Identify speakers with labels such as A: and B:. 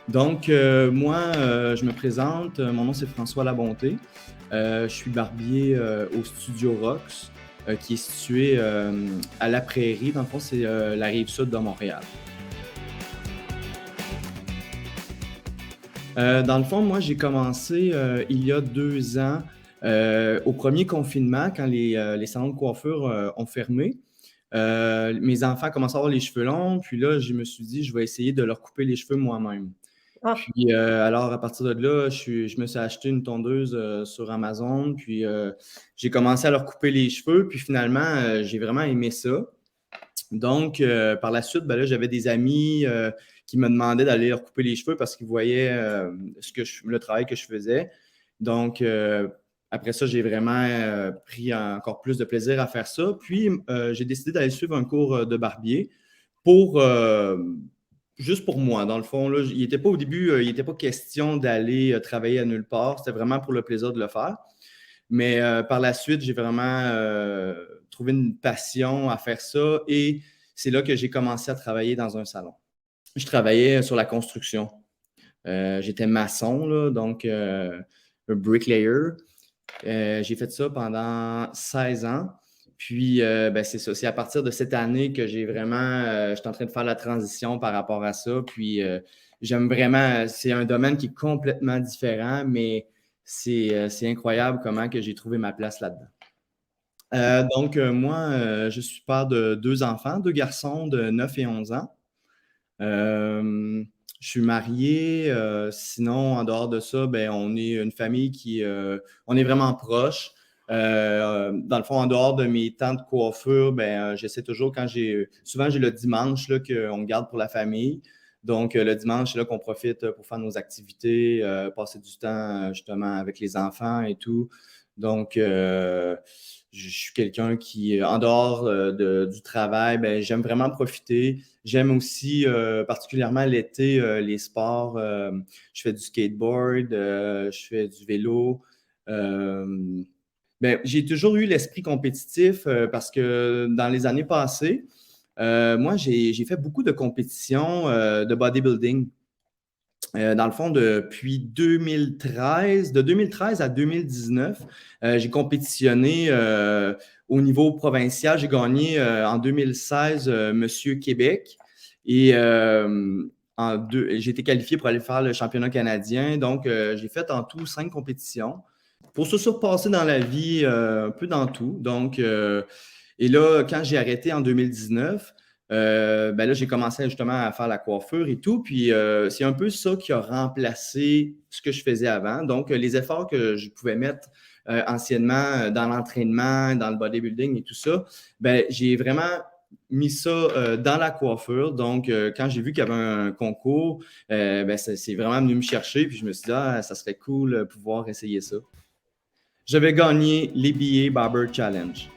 A: Donc, moi, je me présente. Mon nom, c'est François Labonté. Je suis barbier au Studio Rox, qui est situé à La Prairie. Dans le fond, c'est la rive sud de Montréal. Dans le fond, moi, j'ai commencé il y a 2 ans, au premier confinement, quand les salons de coiffure ont fermé. Mes enfants commençaient à avoir les cheveux longs, puis là, je me suis dit, je vais essayer de leur couper les cheveux moi-même.
B: Ah,
A: Puis alors, à partir de là, je me suis acheté une tondeuse sur Amazon, puis j'ai commencé à leur couper les cheveux, puis finalement, j'ai vraiment aimé ça. Donc, par la suite, ben là, j'avais des amis qui me demandaient d'aller leur couper les cheveux parce qu'ils voyaient le travail que je faisais. Donc, après ça, j'ai vraiment pris encore plus de plaisir à faire ça. Puis, j'ai décidé d'aller suivre un cours de barbier pour juste pour moi. Dans le fond, là, il n'était pas au début, il n'était pas question d'aller travailler à nulle part. C'était vraiment pour le plaisir de le faire. Mais par la suite, j'ai vraiment trouvé une passion à faire ça et c'est là que j'ai commencé à travailler dans un salon. Je travaillais sur la construction. J'étais maçon, là, donc un bricklayer. J'ai fait ça pendant 16 ans. Puis, ben, c'est ça. C'est à partir de cette année que j'ai vraiment. Je suis en train de faire la transition par rapport à ça. Puis, j'aime vraiment. C'est un domaine qui est complètement différent, mais c'est incroyable comment que j'ai trouvé ma place là-dedans. Donc, moi, je suis père de 2 enfants, 2 garçons de 9 et 11 ans. Euh, je suis marié. Sinon, en dehors de ça, ben, on est une famille on est vraiment proche. Dans le fond, en dehors de mes temps de coiffure, ben, j'essaie toujours souvent j'ai le dimanche là, qu'on garde pour la famille. Donc, le dimanche, c'est là qu'on profite pour faire nos activités, passer du temps justement avec les enfants et tout. Donc, je suis quelqu'un qui, en dehors du travail, ben, j'aime vraiment profiter. J'aime aussi particulièrement l'été les sports. Je fais du skateboard, je fais du vélo. Euh, ben, j'ai toujours eu l'esprit compétitif parce que dans les années passées, moi, j'ai fait beaucoup de compétitions de bodybuilding. Dans le fond, depuis 2013, de 2013 à 2019, j'ai compétitionné au niveau provincial. J'ai gagné en 2016 Monsieur Québec et j'ai été qualifié pour aller faire le championnat canadien. Donc, j'ai fait en tout 5 compétitions. Pour se surpasser dans la vie, un peu dans tout. Donc, et là, quand j'ai arrêté en 2019, ben là, j'ai commencé justement à faire la coiffure et tout. Puis, c'est un peu ça qui a remplacé ce que je faisais avant. Donc, les efforts que je pouvais mettre anciennement dans l'entraînement, dans le bodybuilding et tout ça, ben, j'ai vraiment mis ça dans la coiffure. Donc, quand j'ai vu qu'il y avait un concours, ben, c'est vraiment venu me chercher. Puis, je me suis dit, ah, ça serait cool de pouvoir essayer ça. J'avais gagné les billets Barber Challenge.